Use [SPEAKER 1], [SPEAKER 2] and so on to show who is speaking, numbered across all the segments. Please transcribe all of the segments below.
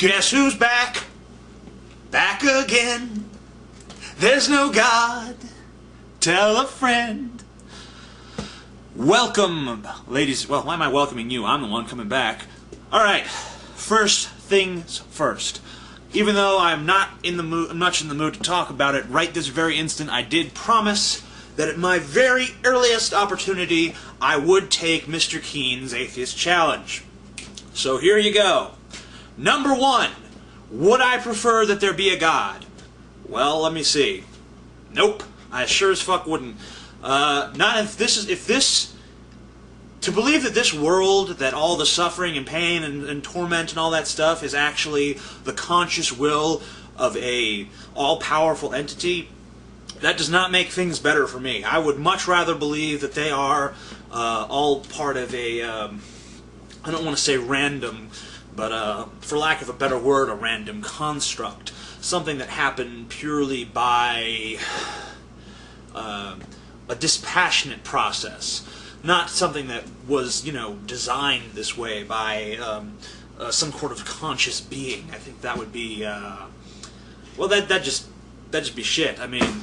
[SPEAKER 1] Guess who's back? Back again. There's no God. Tell a friend. Welcome, ladies. Well, why am I welcoming you? I'm the one coming back. Alright, first things first. Even though I'm not in the mood, much in the mood to talk about it right this very instant, I did promise that at my very earliest opportunity, I would take Mr. Keane's Atheist Challenge. So here you go. Number 1, would I prefer that there be a God? Well, let me see. Nope, I sure as fuck wouldn't. Not if this, to believe that this world, that all the suffering and pain and torment and all that stuff is actually the conscious will of a all-powerful entity, that does not make things better for me. I would much rather believe that they are all part of a, I don't want to say random, but for lack of a better word, a random construct. Something that happened purely by a dispassionate process. Not something that was, designed this way by some sort of conscious being. I think that would be, well, that'd just be shit. I mean,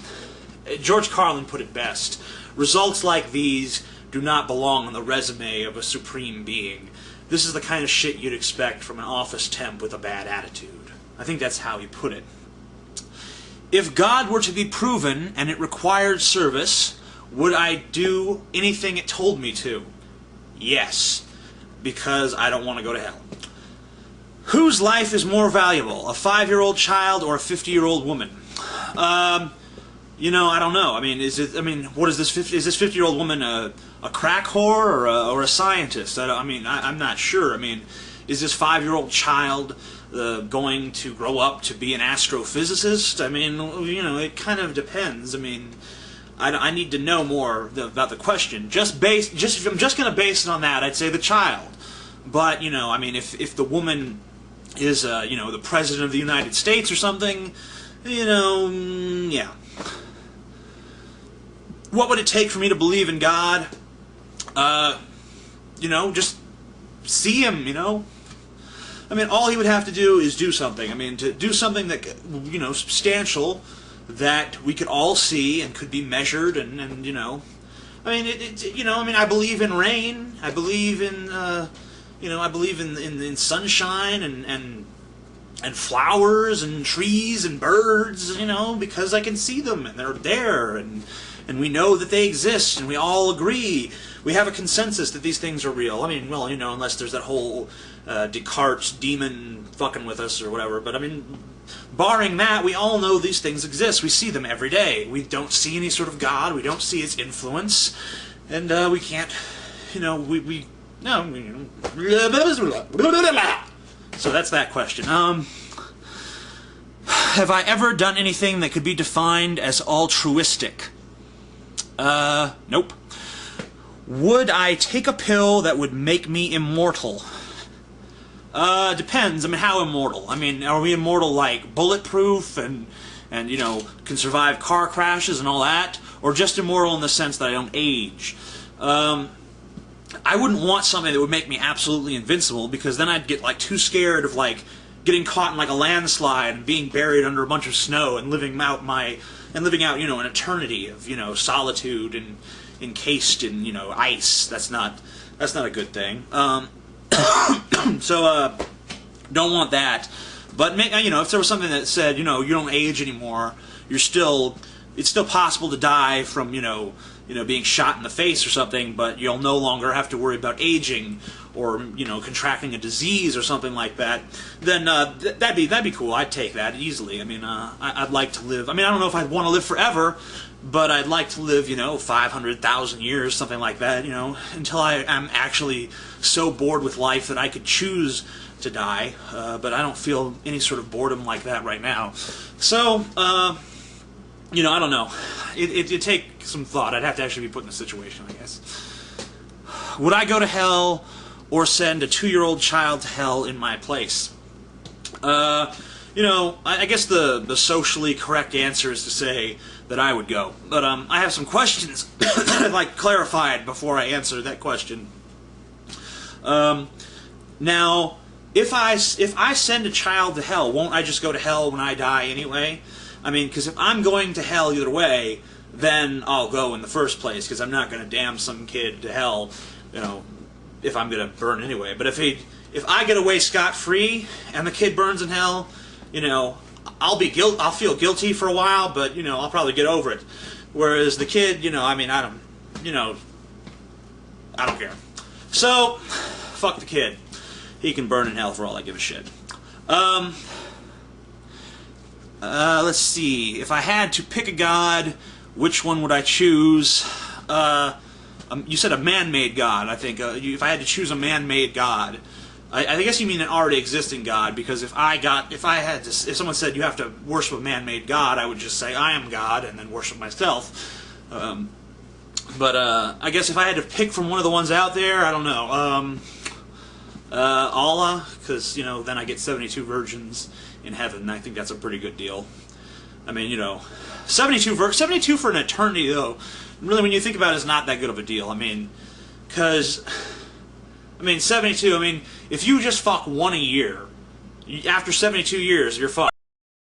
[SPEAKER 1] George Carlin put it best. Results like these do not belong on the resume of a supreme being. This is the kind of shit you'd expect from an office temp with a bad attitude. I think that's how he put it. If God were to be proven and it required service, would I do anything it told me to? Yes, because I don't want to go to hell. Whose life is more valuable, a 5-year-old child or a 50-year-old woman? I don't know. I mean, what is this? Is this 50-year-old woman a crack whore or a scientist? I'm not sure. I mean, is this 5-year-old child going to grow up to be an astrophysicist? I mean, it kind of depends. I mean, I need to know more about the question. If I'm just going to base it on that, I'd say the child. But if the woman is the president of the United States or something, yeah. What would it take for me to believe in God? Just see him, I mean, all he would have to do is do something. I mean, to do something that, substantial, that we could all see and could be measured, and I mean, I believe in rain. I believe in, I believe in sunshine and flowers and trees and birds, because I can see them and they're there, and we know that they exist, and we all agree. We have a consensus that these things are real. I mean, well, unless there's that whole Descartes demon fucking with us or whatever. But I mean, barring that, we all know these things exist. We see them every day. We don't see any sort of God. We don't see its influence, and we can't, no. So that's that question. Have I ever done anything that could be defined as altruistic? Nope. Would I take a pill that would make me immortal? Depends. I mean, how immortal? I mean, are we immortal like bulletproof and can survive car crashes and all that? Or just immortal in the sense that I don't age? I wouldn't want something that would make me absolutely invincible, because then I'd get too scared of getting caught in a landslide and being buried under a bunch of snow and living out an eternity of solitude and encased in ice. That's not a good thing. So don't want that. But if there was something that said you don't age anymore, it's still possible to die from being shot in the face or something, but you'll no longer have to worry about aging or contracting a disease or something like that, then that'd be cool. I'd take that easily. I mean, I'd like to live. I mean, I don't know if I'd want to live forever, but I'd like to live 500,000 years, something like that, until I am actually so bored with life that I could choose to die. But I don't feel any sort of boredom like that right now. So I don't know. It'd take some thought. I'd have to actually be put in a situation, I guess. Would I go to hell or send a 2-year-old child to hell in my place? I guess the socially correct answer is to say that I would go. But I have some questions that I'd like clarified before I answer that question. Now, if I send a child to hell, won't I just go to hell when I die anyway? I mean, because if I'm going to hell either way, then I'll go in the first place, because I'm not going to damn some kid to hell, you know, if I'm going to burn anyway. But if I get away scot-free and the kid burns in hell, you know, I'll feel guilty for a while, but, you know, I'll probably get over it. Whereas the kid, you know, I mean, I don't care. So, fuck the kid. He can burn in hell for all I give a shit. Let's see. If I had to pick a god, which one would I choose? You said a man-made god, I think. If I had to choose a man-made god, I guess you mean an already existing god, because if someone said you have to worship a man-made god, I would just say I am God and then worship myself. But I guess if I had to pick from one of the ones out there, I don't know. Allah, because, you know, then I get 72 virgins in heaven, and I think that's a pretty good deal. I mean, you know, 72 for an eternity, though, really, when you think about it, is not that good of a deal. I mean, because, I mean, 72, I mean, if you just fuck one a year, after 72 years, you're fucked.